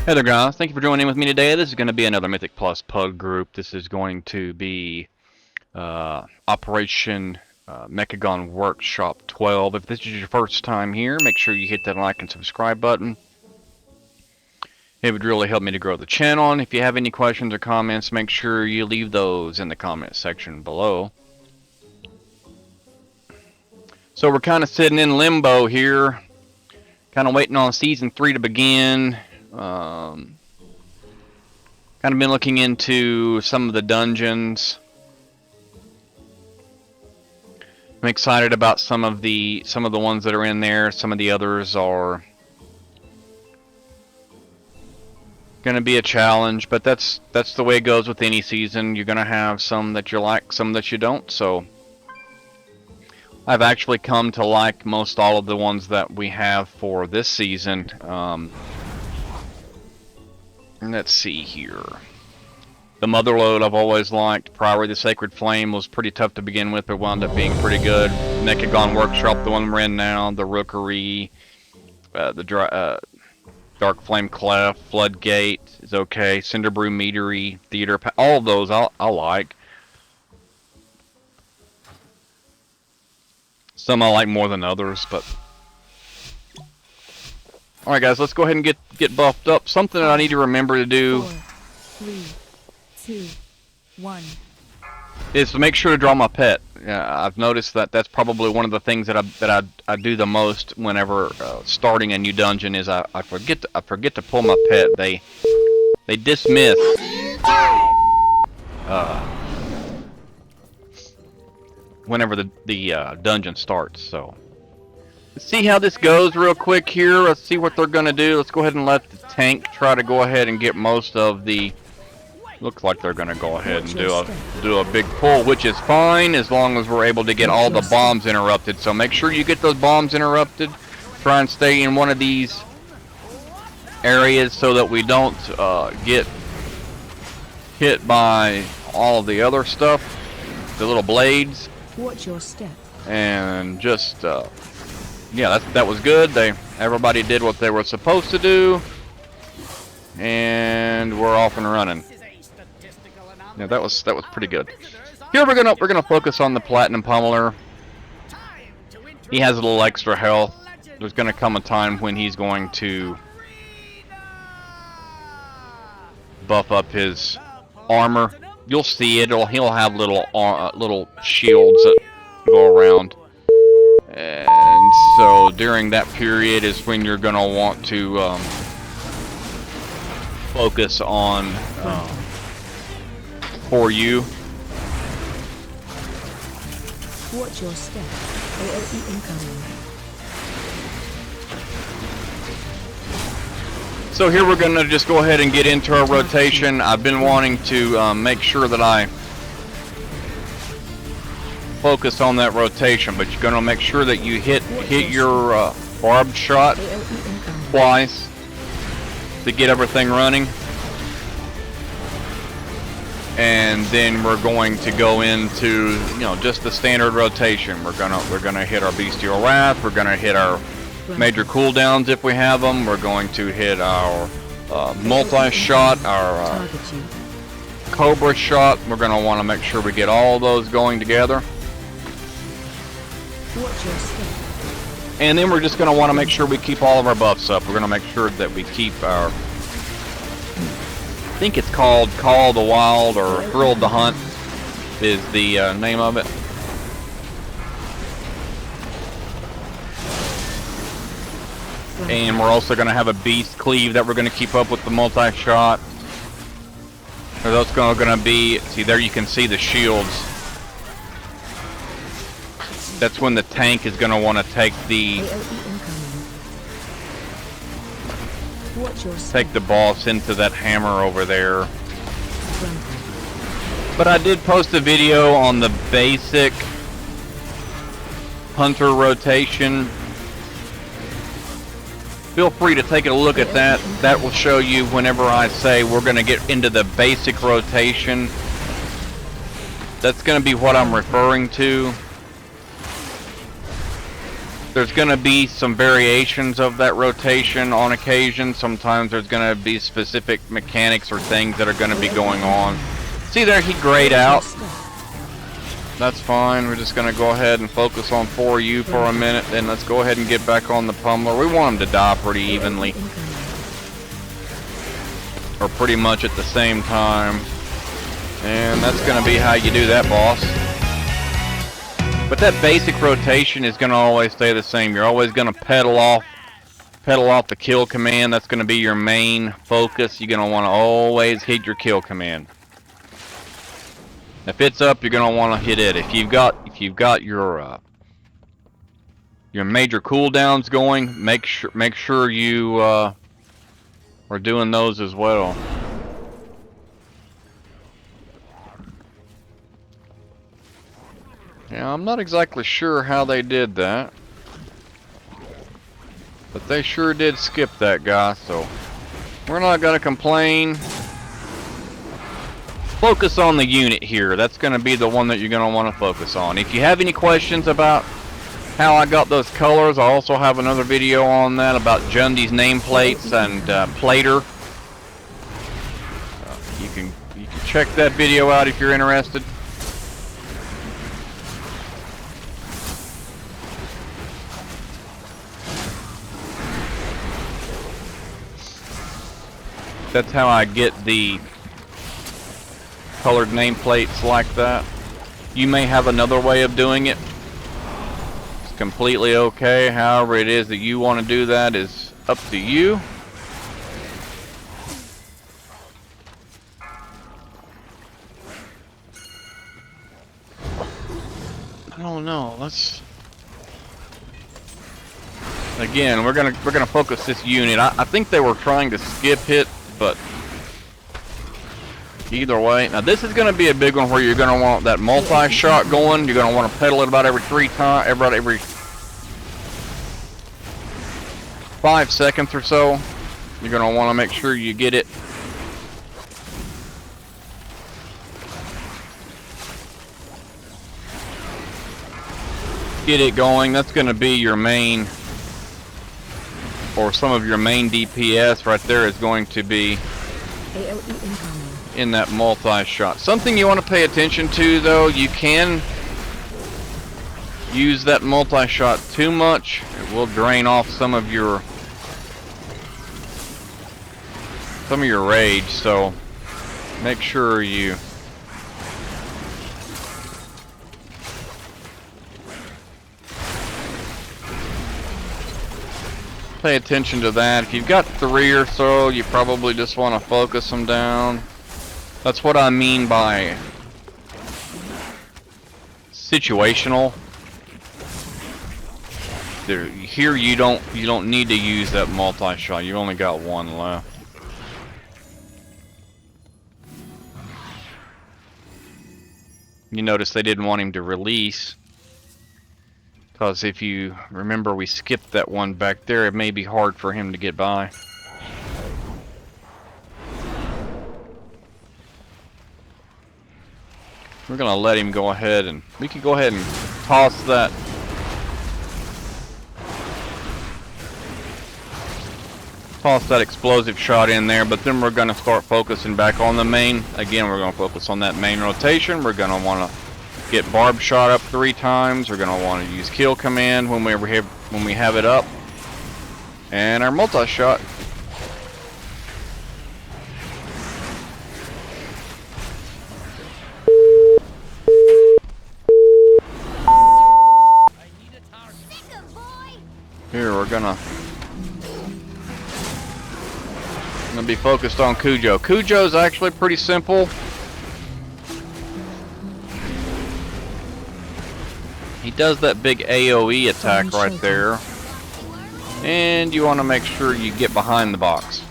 Hey there guys, thank you for joining in with me today. This is going to be another Mythic Plus Pug group. This is going to be Operation Mechagon Workshop 12. If this is your first time here, make sure you hit that like and subscribe button. It would really help me to grow the channel. And if you have any questions or comments, make sure you leave those in the comment section below. So we're kind of sitting in limbo here, kind of waiting on Season 3 to begin. Kind of been looking into some of the dungeons. I'm excited about some of the ones that are in there. Some of the others are going to be a challenge, but that's the way it goes with any season. You're going to have some that you like, some that you don't. So I've actually come to like most all of the ones that we have for this season. Let's see here. The Motherlode I've always liked. Priory the Sacred Flame was pretty tough to begin with, but wound up being pretty good. Mechagon Workshop, the one we're in now. The Rookery. Dark Flame Cleft. Floodgate is okay. Cinderbrew Meadery. Theater. All of those I like. Some I like more than others, but... Alright guys, let's go ahead and get buffed up. Something that I need to remember to do... 4, 3, 2, 1. Is to make sure to draw my pet. I've noticed that that's probably one of the things that I do the most whenever starting a new dungeon is I forget to pull my pet. They dismiss whenever the dungeon starts. So let's see how this goes real quick here. Let's see what they're gonna do. Let's go ahead and let the tank try to go ahead and get most of the. Looks like they're gonna go ahead and do a big pull, which is fine as long as we're able to get all the bombs interrupted. So make sure you get those bombs interrupted. Try and stay in one of these areas so that we don't get hit by all of the other stuff, the little blades. Watch your step. And just yeah, that was good. Everybody did what they were supposed to do, and we're off and running. Yeah, that was pretty good. Here we're gonna focus on the Platinum Pummeler. He has a little extra health. There's gonna come a time when he's going to buff up his armor. You'll see it. He'll have little shields that go around, and so during that period is when you're gonna want to focus on. For you. Watch your step. AOE incoming. So here we're gonna just go ahead and get into our rotation. I've been wanting to make sure that I focus on that rotation, but you're gonna make sure that you hit your barbed shot twice to get everything running. And then we're going to go into, just the standard rotation. We're gonna hit our Bestial Wrath. We're gonna hit our major cooldowns if we have them. We're going to hit our multi-shot, our Cobra shot. We're gonna want to make sure we get all those going together. And then we're just gonna want to make sure we keep all of our buffs up. We're gonna make sure that we keep our. I think it's called Call the Wild or Thrilled to Hunt is the name of it. And we're also going to have a Beast Cleave that we're going to keep up with the multi-shot. So that's going to be, see there you can see the shields. That's when the tank is going to want to take the boss into that hammer over there. But I did post a video on the basic hunter rotation. Feel free to take a look at that. That will show you whenever I say we're going to get into the basic rotation. That's going to be what I'm referring to. There's going to be some variations of that rotation on occasion. Sometimes there's going to be specific mechanics or things that are going to be going on. See there, he grayed out. That's fine. We're just going to go ahead and focus on 4U for a minute. Then let's go ahead and get back on the pummeler. We want him to die pretty evenly. Or pretty much at the same time. And that's going to be how you do that, boss. But that basic rotation is going to always stay the same. You're always going to pedal off the kill command. That's going to be your main focus. You're going to want to always hit your kill command. If it's up, you're going to want to hit it. If you've got your major cooldowns going, make sure you are doing those as well. Yeah, I'm not exactly sure how they did that, but they sure did skip that guy, so we're not gonna complain. Focus on the unit here. That's gonna be the one that you're gonna want to focus on. If you have any questions about how I got those colors, I also have another video on that about Jundy's nameplates and Plater. You can check that video out if you're interested. That's how I get the colored nameplates like that. You may have another way of doing it. It's completely okay. However it is that you want to do that is up to you. I don't know. Let's again, we're gonna focus this unit. I think they were trying to skip it, but either way. Now this is gonna be a big one where you're gonna want that multi-shot going. You're gonna want to pedal it about every 3 times, about every 5 seconds or so. You're gonna want to make sure you get it. Get it going. That's gonna be your main, or some of your main DPS right there is going to be in that multi-shot. Something you want to pay attention to though, you can use that multi-shot too much. It will drain off some of your rage, so make sure you pay attention to that. If you've got 3 or so, you probably just want to focus them down. That's what I mean by situational. Here you don't need to use that multi-shot. You only got 1 left. You notice they didn't want him to release, because if you remember, we skipped that one back there. It may be hard for him to get by. We're gonna let him go ahead, and we can go ahead and toss that explosive shot in there, but then we're gonna start focusing back on the main. Again, we're gonna focus on that main rotation. We're gonna wanna get barb shot up 3 times. We're gonna wanna use kill command when we have it up. And our multi-shot. Here, we're gonna be focused on Cujo. Cujo's actually pretty simple. He does that big AoE attack right there. And you want to make sure you get behind the box,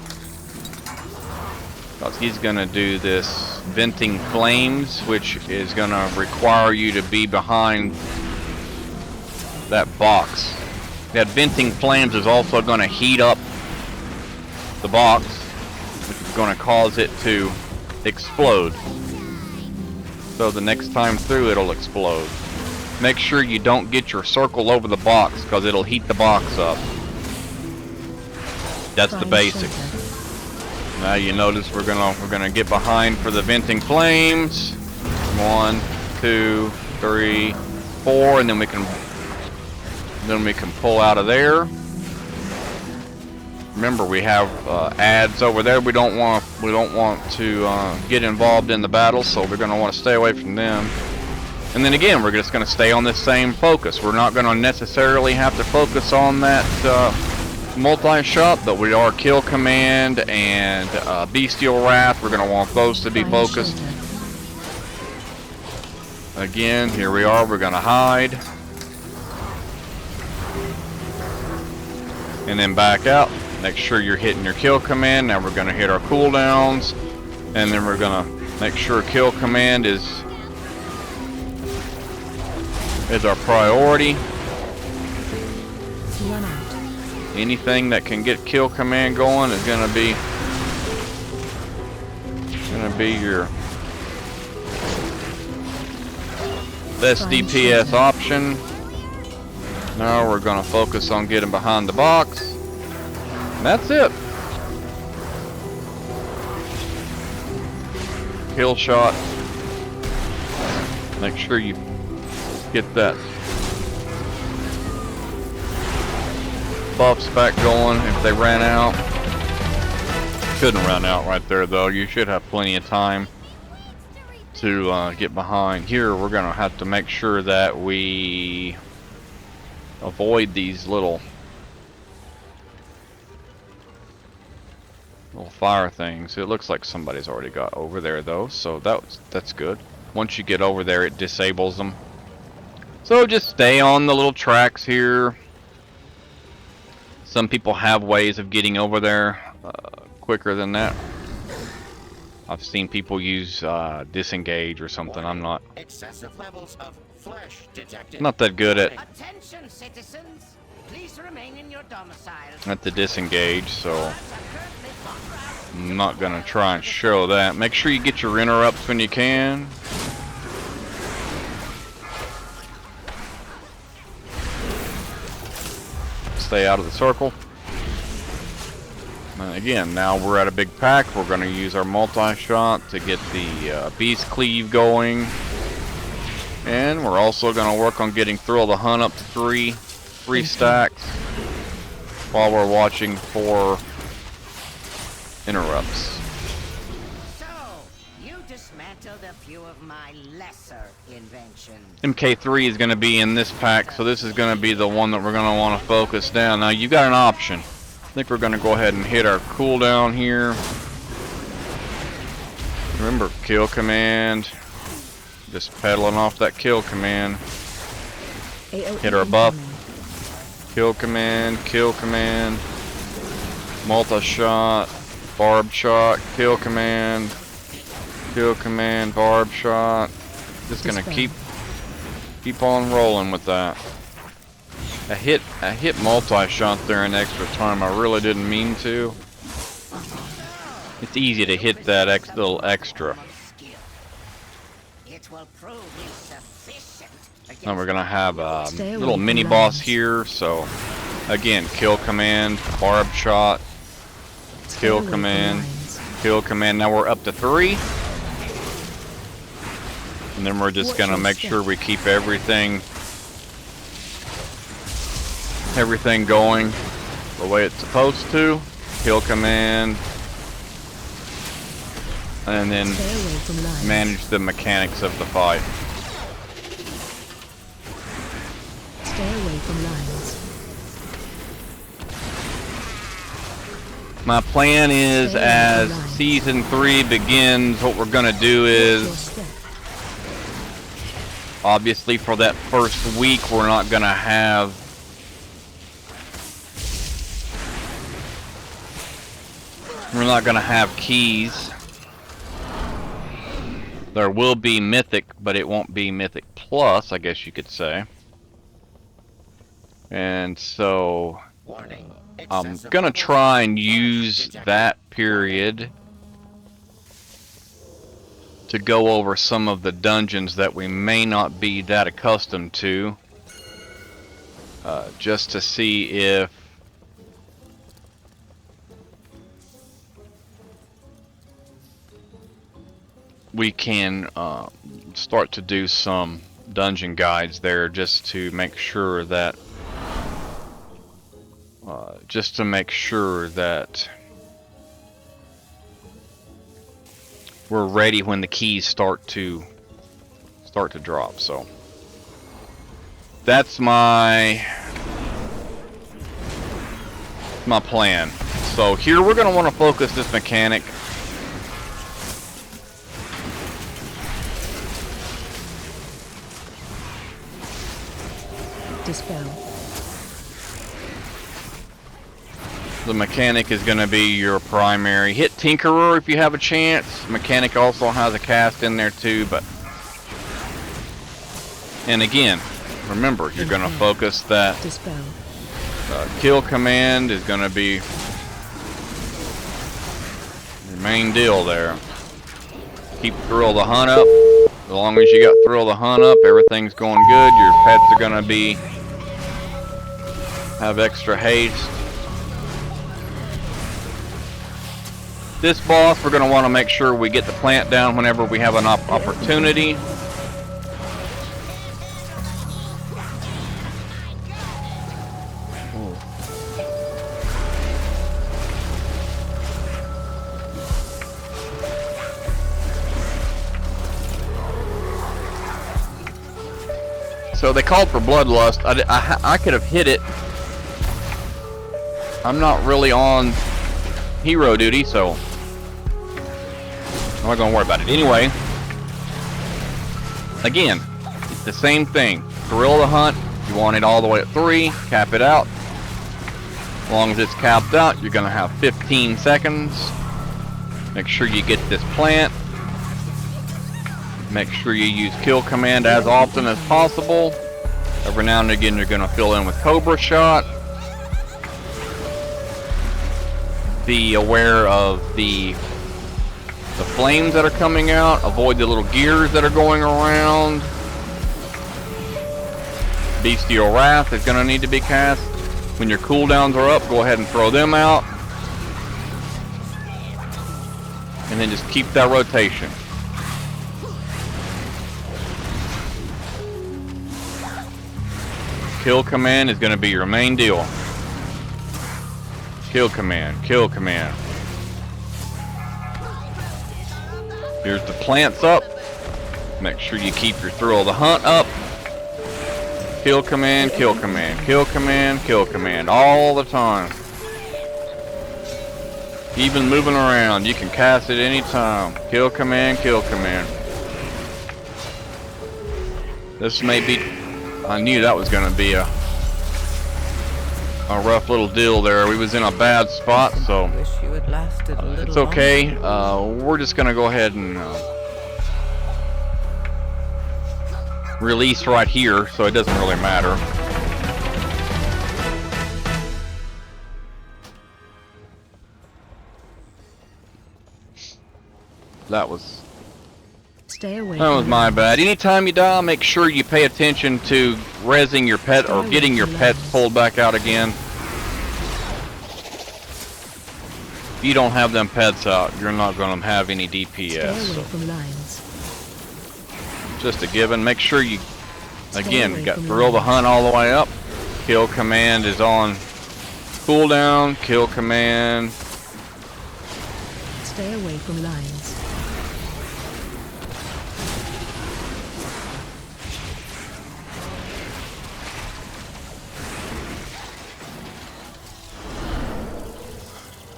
because he's going to do this venting flames, which is going to require you to be behind that box. That venting flames is also going to heat up the box, which is going to cause it to explode. So the next time through, it'll explode. Make sure you don't get your circle over the box because it'll heat the box up. That's the basics. Now you notice we're gonna get behind for the venting flames. 1, 2, 3, 4, and then we can pull out of there. Remember, we have ads over there. We don't want to get involved in the battle, so we're gonna want to stay away from them. And then again, we're just gonna stay on this same focus. We're not gonna necessarily have to focus on that multi-shot, but we are Kill Command and Bestial Wrath. We're gonna want those to be focused. Again, here we are. We're gonna hide. And then back out. Make sure you're hitting your Kill Command. Now we're going to hit our cooldowns. And then we're going to make sure Kill Command is our priority. Anything that can get Kill Command going is going to be your best DPS option. Now we're going to focus on getting behind the box. And that's it. Kill shot. Make sure you get that buffs back going if they ran out. Shouldn't run out right there though. You should have plenty of time to get behind. Here we're going to have to make sure that we avoid these little fire things. It looks like somebody's already got over there though, so that's good. Once you get over there, it disables them. So just stay on the little tracks here. Some people have ways of getting over there quicker than that. I've seen people use disengage or something. I'm not excessive levels of flesh detected. Not that good at Attention, citizens. Please remain in your domiciles. the disengage, so I'm not gonna try and show that. Make sure you get your interrupts when you can. Stay out of the circle. And again, now we're at a big pack. We're gonna use our multi-shot to get the beast cleave going. And we're also gonna work on getting Thrill the Hunt up to three stacks while we're watching for interrupts. So, you dismantled a few of my lesser inventions. MK3 is going to be in this pack, so this is going to be the one that we're going to want to focus down. Now, you got an option. I think we're going to go ahead and hit our cooldown here. Remember, Kill Command. Just pedaling off that Kill Command. Hit our buff. Kill Command, Kill Command. Multi-shot. Barb shot, Kill Command, Barb shot. Just gonna keep on rolling with that. I hit multi-shot there in extra time. I really didn't mean to. It's easy to hit that little extra. Now we're gonna have a little mini boss here. So again, Kill Command, Barb shot. Kill Command, Kill Command. Now we're up to 3. And then we're just gonna make sure we keep everything going the way it's supposed to. Kill Command. And then manage the mechanics of the fight. Stay away from lines. My plan is, as Season 3 begins, what we're going to do is, obviously for that first week, we're not going to have keys. There will be Mythic, but it won't be Mythic Plus, I guess you could say. And so I'm gonna try and use that period to go over some of the dungeons that we may not be that accustomed to, just to see if we can start to do some dungeon guides there, just to make sure that we're ready when the keys start to drop. So that's my plan. So here we're going to want to focus this mechanic. Dispel. The mechanic is going to be your primary. Hit Tinkerer if you have a chance. Mechanic also has a cast in there too, but... And again, remember, you're going to focus that... Dispel. Kill command is going to be your main deal there. Keep Thrill the Hunt up. As long as you got Thrill the Hunt up, everything's going good. Your pets are going to have extra haste. This boss, we're going to want to make sure we get the plant down whenever we have an opportunity. So they called for Bloodlust. I could have hit it. I'm not really on hero duty, so I'm not going to worry about it. Anyway, again, it's the same thing. Thrill the Hunt, you want it all the way at 3, cap it out. As long as it's capped out, you're going to have 15 seconds. Make sure you get this plant. Make sure you use Kill Command as often as possible. Every now and again, you're going to fill in with Cobra Shot. Be aware of the flames that are coming out. Avoid the little gears that are going around. Bestial Wrath is going to need to be cast. When your cooldowns are up, go ahead and throw them out. And then just keep that rotation. Kill Command is going to be your main deal. Kill Command, Kill Command. Here's the plants up. Make sure you keep your Thrill of the Hunt up. Kill Command, Kill Command, Kill Command, Kill Command, all the time. Even moving around, you can cast it anytime. Kill Command, Kill Command. This may be... I knew that was going to be a rough little deal there. We was in a bad spot, so it's okay. We're just going to go ahead and release right here, so it doesn't really matter. Stay away. That was my bad. Anytime you die, make sure you pay attention to rezzing your pet or getting your pets pulled back out again. If you don't have them pets out, you're not going to have any DPS. Stay away from lines. Just a given. Make sure you, again, got Thrill the Hunt all the way up. Kill Command is on cooldown. Kill Command. Stay away from lines.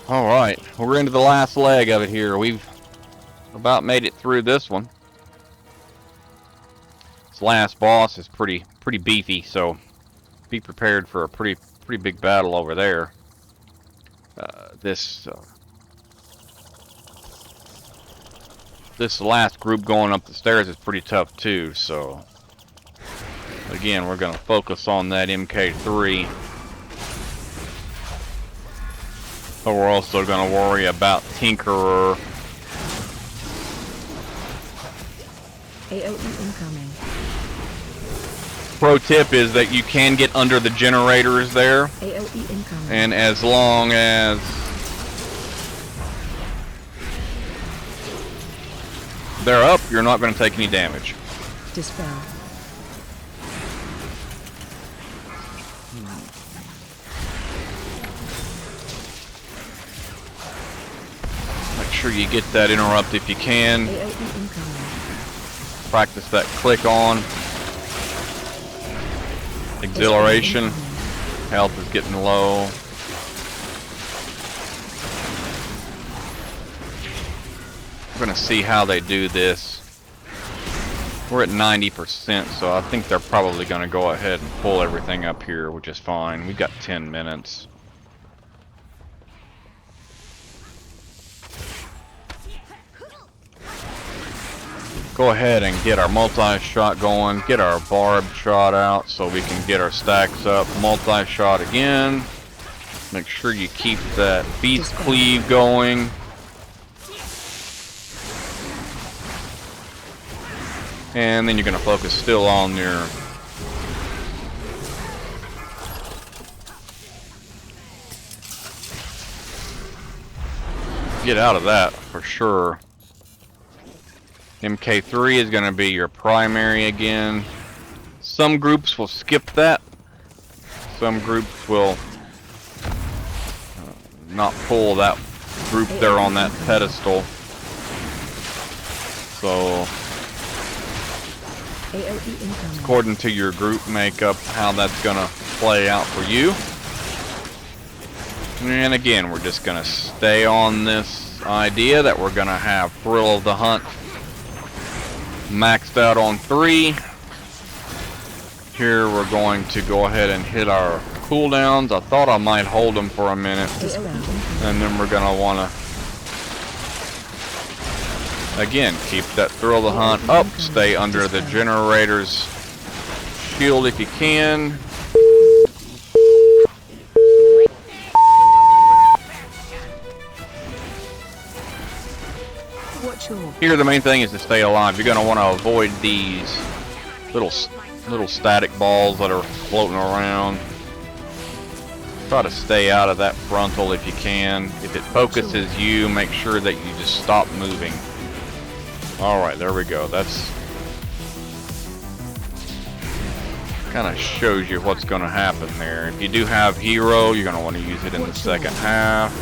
Alright, we're into the last leg of it here. We've about made it through this one. This last boss is pretty beefy, so be prepared for a pretty big battle over there. This last group going up the stairs is pretty tough too, so again, we're going to focus on that MK3. But we're also going to worry about Tinkerer AOE incoming. Pro tip is that you can get under the generators there, AOE incoming. and as long as they're up, you're not going to take any damage. Dispel. Make sure you get that interrupt if you can. AOE incoming. Practice that click on. Exhilaration. Health is getting low. We're gonna see how they do this. We're at 90%, so I think they're probably gonna go ahead and pull everything up here, which is fine. We've got 10 minutes. Go ahead and get our multi-shot going, get our barb shot out so we can get our stacks up. Multi-shot again. Make sure you keep that beast cleave going. And then you're going to focus still on your get out of that for sure. MK3 is going to be your primary again. Some groups will skip that. Some groups will not pull that group there on that pedestal. So, according to your group makeup, how that's going to play out for you. And again, we're just going to stay on this idea that we're going to have Thrill of the Hunt maxed out on 3. Here we're going to go ahead and hit our cooldowns. I thought I might hold them for a minute, and then we're gonna want to again keep that Thrill of the Hunt up. Stay under the generator's shield if you can. Here the main thing is to stay alive. You're going to want to avoid these little static balls that are floating around. Try to stay out of that frontal if you can. If it focuses you, make sure that you just stop moving. Alright, there we go. That's kind of shows you what's going to happen there. If you do have hero, you're going to want to use it in the second half.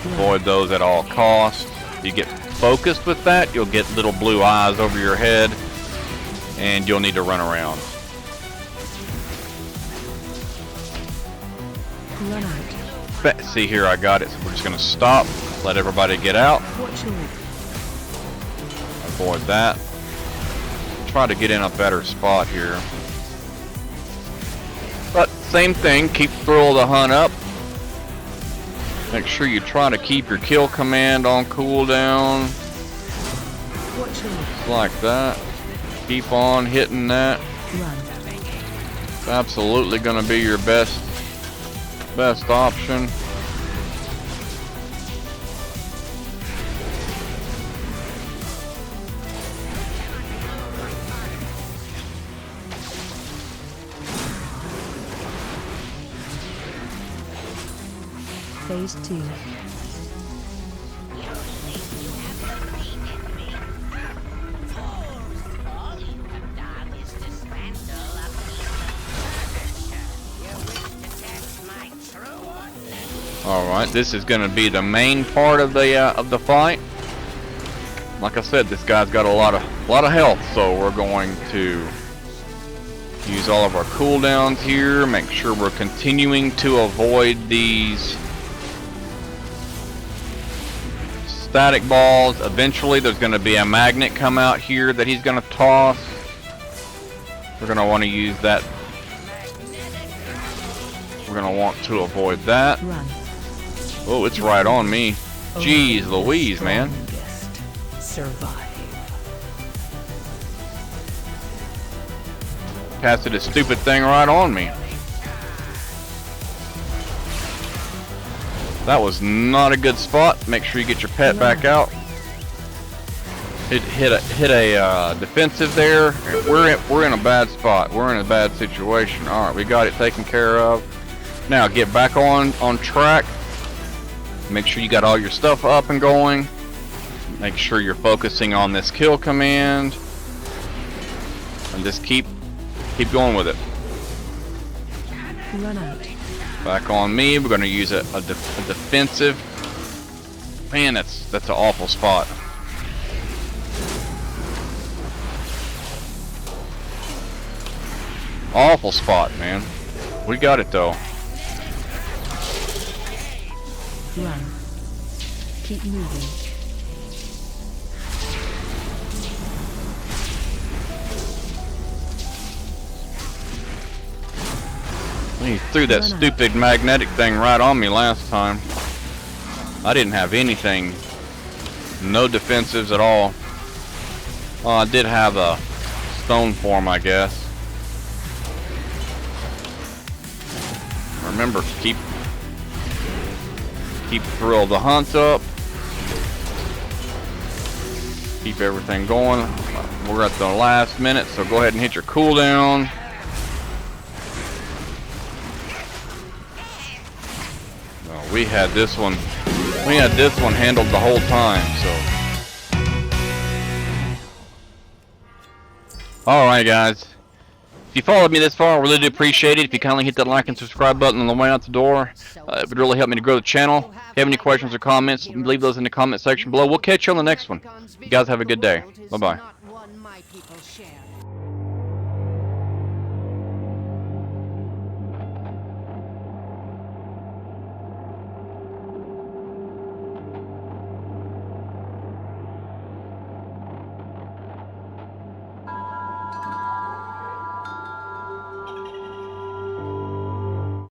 Avoid those at all costs. If you get focused with that, you'll get little blue eyes over your head, and you'll need to run around. Run out. See here, I got it. So we're just going to stop, let everybody get out. Avoid that. Try to get in a better spot here. But same thing, keep Thrill of the Hunt up. Make sure you try to keep your kill command on cooldown. Just like that. Keep on hitting that. It's absolutely going to be your best option. Phase 2. Alright, this is going to be the main part of the fight. Like I said, this guy's got a lot of health, so we're going to use all of our cooldowns here. Make sure we're continuing to avoid these static balls. Eventually there's going to be a magnet come out here that he's going to toss. We're going to want to use that. We're going to want to avoid that. Oh, it's right on me. Jeez Louise, man. Survive. Casted a stupid thing right on me. That was not a good spot. Make sure you get your pet back out. It hit a defensive there. We're in a bad spot. We're in a bad situation. All right, we got it taken care of. Now get back on track. Make sure you got all your stuff up and going. Make sure you're focusing on this kill command, and just keep going with it. Run out. Back on me. We're going to use a defensive. Man, that's an awful spot. Awful spot, man. We got it though. Run. Keep moving. He threw that stupid magnetic thing right on me last time. I didn't have anything. No defensives at all. Well, I did have a stone form, I guess. Remember, keep Thrill of the Hunt up. Keep everything going. We're at the last minute, so go ahead and hit your cooldown. No, we had this one handled the whole time, so. Alright guys. If you followed me this far, I really do appreciate it. If you kindly hit that like and subscribe button on the way out the door, it would really help me to grow the channel. If you have any questions or comments, leave those in the comment section below. We'll catch you on the next one. You guys have a good day. Bye-bye.